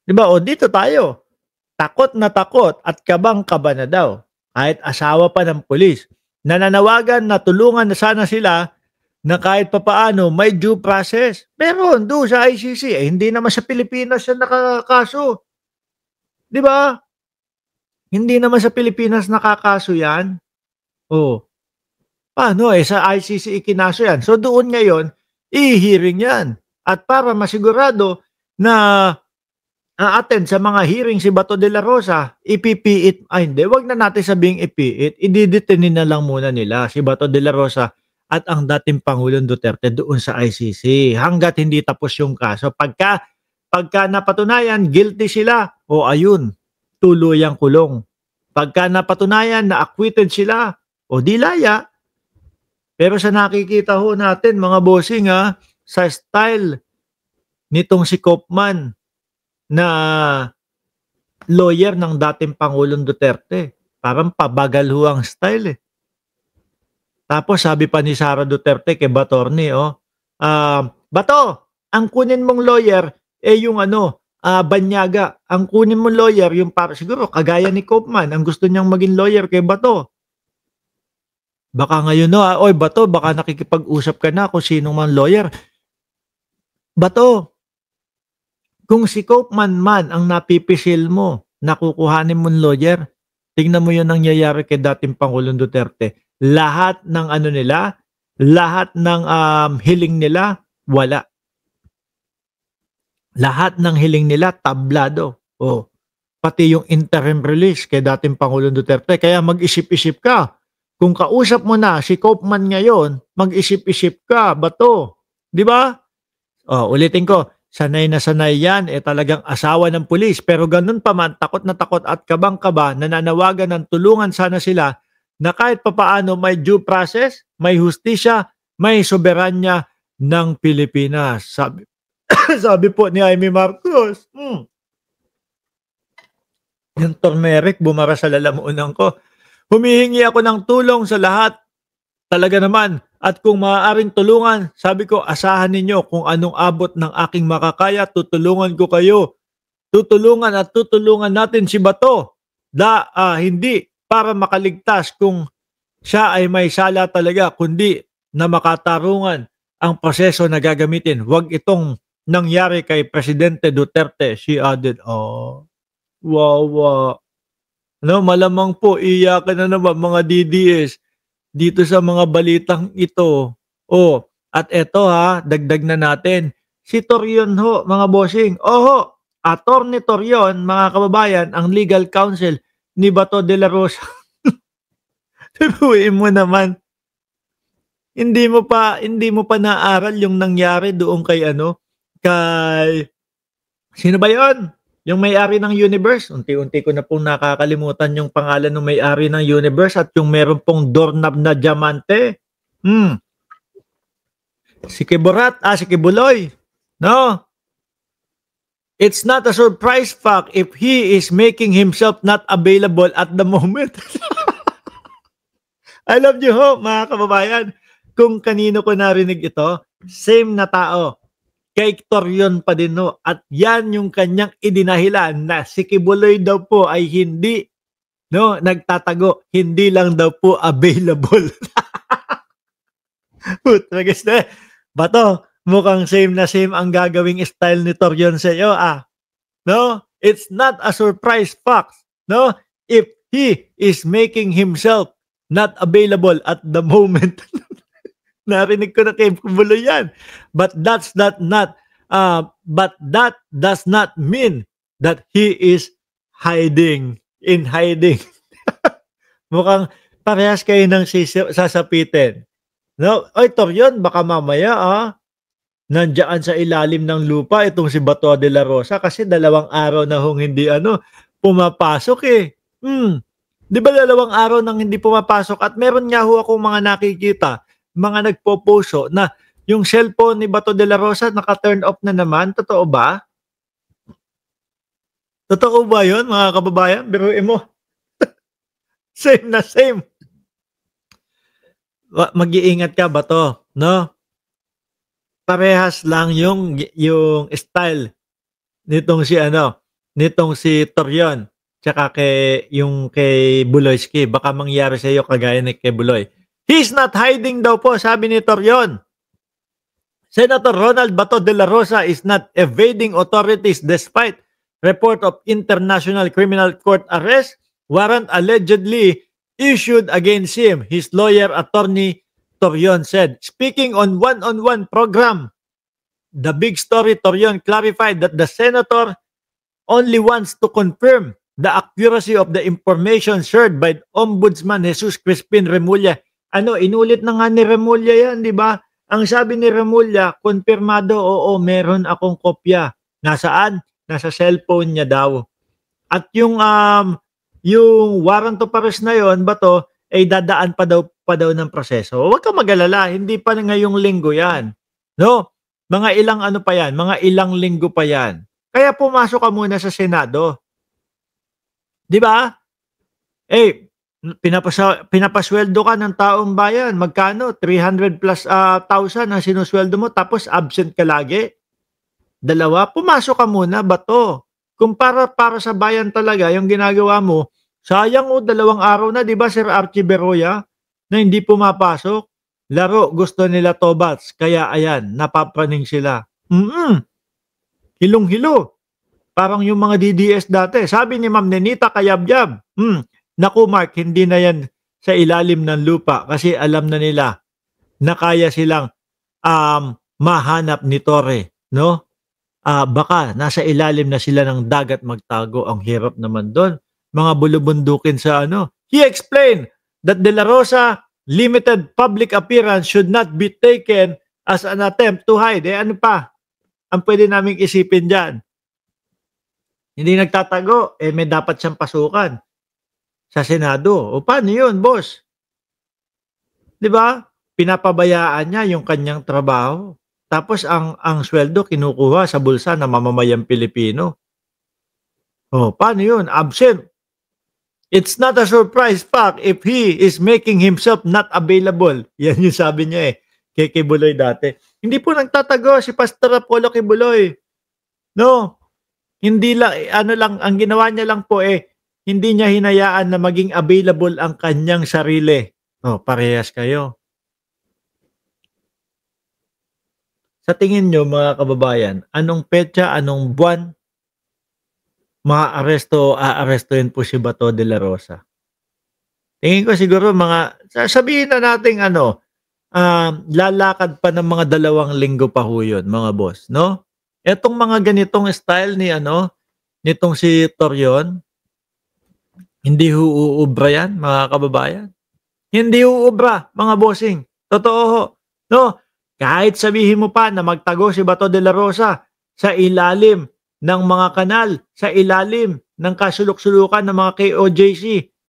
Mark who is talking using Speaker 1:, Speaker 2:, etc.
Speaker 1: 'Di ba? O dito tayo, takot na takot at kabang-kaba na daw. Kahit asawa pa ng pulis. Nananawagan na tulungan na sana sila na kahit papaano may due process. Meron doon sa ICC, eh, hindi naman sa Pilipinas siya nakakaso, 'di ba? Hindi naman sa Pilipinas nakakaso 'yan. Oh, paano, eh, sa ICC ikinaso 'yan. So doon ngayon, i-hearing 'yan. At para masigurado na a-attend sa mga hearing si Bato de la Rosa, ipipiit ay hindi, 'wag na natin sabihing ipiit, ididetinin na lang muna nila si Bato de la Rosa at ang dating Pangulong Duterte doon sa ICC hangga't hindi tapos yung kaso. Pagka napatunayan guilty sila, o ayun, tuluyang kulong. Pagka napatunayan na acquitted sila, o di laya. Pero sa nakikita ho natin mga bossing, sa style nitong si Kopman na lawyer ng dating Pangulong Duterte, parang pabagal ho ang style, eh. Tapos sabi pa ni Sara Duterte kay Batorne, "Bato, ang kunin mong lawyer, eh, yung ano, banyaga. Ang kunin mong lawyer yung para siguro kagaya ni Kopman, ang gusto niyang maging lawyer kay Bato. Baka ngayon 'no, oy Bato, baka nakikipag-usap ka na kung sino mang lawyer. Bato, kung si Kopman man ang napipisil mo na kukuhanin mong lawyer, tingnan mo 'yung nangyayari kay dating Pangulong Duterte. Lahat ng ano nila, lahat ng, hiling nila, wala. Lahat ng hiling nila tablado, oh. Pati 'yung interim release kay dating Pangulong Duterte. Kaya mag-isip-isip ka. Kung kausap mo na si Kopman ngayon, mag-isip-isip ka, Bato, 'di ba? Oh, ulitin ko, sanay na sanay 'yan, eh, talagang asawa ng pulis, pero gano'n pa man takot na takot at kabang-kaba, nananawagan ng tulungan sana sila na kahit papaano may due process, may hustisya, may soberanya ng Pilipinas. Sabi sabi po ni Jaime Marcos, yung turmeric bumara sa lalamunan ko. Humihingi ako ng tulong sa lahat. Talaga naman, at kung maaaring tulungan, sabi ko, asahan ninyo kung anong abot ng aking makakaya, tutulungan ko kayo. Tutulungan at tutulungan natin si Bato. Hindi para makaligtas kung siya ay may sala talaga, kundi na makatarungan ang proseso na gagamitin. Huwag itong nangyari kay Presidente Duterte, she added. Oh, wawa. No, malamang po, iyakan na naman mga DDS dito sa mga balitang ito. Oh, at eto dagdag na natin. Si Torion ho, mga bossing. Oho, Attorney Torion, mga kababayan, ang legal counsel ni Bato de la Rosa. Tiruin mo naman. Hindi mo pa naaral yung nangyari doon kay kay sino ba 'yon? Yung may-ari ng Universe. Unti-unti ko na pong nakakalimutan yung pangalan ng may-ari ng Universe at yung meron pong doorknob na diamante. Si Kiburat, si Kibuloy. No? It's not a surprise fact if he is making himself not available at the moment. I love you ho, mga kababayan. Kung kanino ko narinig ito, same na tao. Kay Torion pa din ho. At yan yung kanyang idinahilan na si Kibuloy daw po ay hindi nagtatago. Hindi lang daw po available. Putragas na. Bato, mukhang same na same ang gagawing style ni Torion sa iyo. No? It's not a surprise fact. No? If he is making himself not available at the moment. Narinig ko na kay Kibuloy yan. But that does not mean that he is hiding. Mukhang parehas kayo ng sasapitin. No? Oy, Torion, baka mamaya nandiyan sa ilalim ng lupa itong si Bato de la Rosa kasi 2 araw na hong hindi pumapasok eh. Di ba 2 araw nang hindi pumapasok at meron nga ho akong mga nakikita, mga nagpo-post na yung cellphone ni Bato de la Rosa naka-turn off na naman. Totoo ba? Totoo ba yun, mga kababayan? Biruin mo. Same na same. Mag-iingat ka, Bato, no? Parehas lang yung style nitong si nitong si Torion tsaka kay Buloyski. Baka mangyari sa iyo kagaya ni kay Buloy. He's not hiding daw po, sabi ni Torion. Senator Ronald Bato de la Rosa is not evading authorities despite report of International Criminal Court arrest warrant allegedly issued against him, his lawyer attorney Torion said. Speaking on one-on-one program, The Big Story, Torion clarified that the senator only wants to confirm the accuracy of the information shared by Ombudsman Jesus Crispin Remulla. Inulit na nga ni Remulla yan, di ba? Ang sabi ni Remulla, konfirmado, oo, meron akong kopya. Nasaan? Nasa cellphone niya daw. At yung warrant of arrest na yon, Bato, ay dadaan pa daw ng proseso. Huwag kang mag-alala, hindi pa ngayong linggo yan. No? Mga ilang pa yan, mga ilang linggo pa yan. Kaya pumasok ka muna sa Senado. Di ba? Pinapasweldo ka ng taong bayan. Magkano? 300 plus 1,000 ang sinusweldo mo tapos absent ka lagi. Dalawa, pumasok ka muna, Bato. Kung para sa bayan talaga yung ginagawa mo, sayang 2 araw na, di ba Sir Archie Beroya, na hindi pumapasok. Laro, gusto nila Tobats. Kaya ayan, napapraning sila. Hilong-hilo. Parang yung mga DDS dati. Sabi ni Ma'am Nenita Kayabyab, naku Mark, hindi na yan sa ilalim ng lupa kasi alam na nila na kaya silang mahanap ni Torre. No? Baka nasa ilalim na sila ng dagat magtago. Ang hirap naman doon. Mga bulubundukin sa He explained that De La Rosa limited public appearance should not be taken as an attempt to hide. Ano pa ang pwede naming isipin dyan? Hindi nagtatago, may dapat siyang pasukan sa Senado. O paano yun, boss? Di ba? Pinapabayaan niya yung kanyang trabaho. Tapos ang sweldo kinukuha sa bulsa ng mamamayang Pilipino. O, paano yun? Absent. It's not a surprise fact if he is making himself not available. Yan yung sabi niya kay Kibuloy dati. Hindi po nagtatago si Pastor Apollo Kibuloy. No. Hindi lang, ang ginawa niya lang po hindi niya hinayaan na maging available ang kanyang sarili. Parehas kayo. Sa tingin nyo mga kababayan, anong petsa, anong buwan aarestuhin po si Bato de la Rosa? Tingin ko siguro sabihin na natin lalakad pa ng mga 2 linggo pa ho yun, mga boss, no? Etong mga ganitong style nitong si Torion, hindi uubra yan, mga kababayan. Hindi uubra, mga bossing. Totoo ho. No? Kahit sabihin mo pa na magtago si Bato de la Rosa sa ilalim ng mga kanal, sa ilalim ng kasulok-sulukan ng mga KOJC,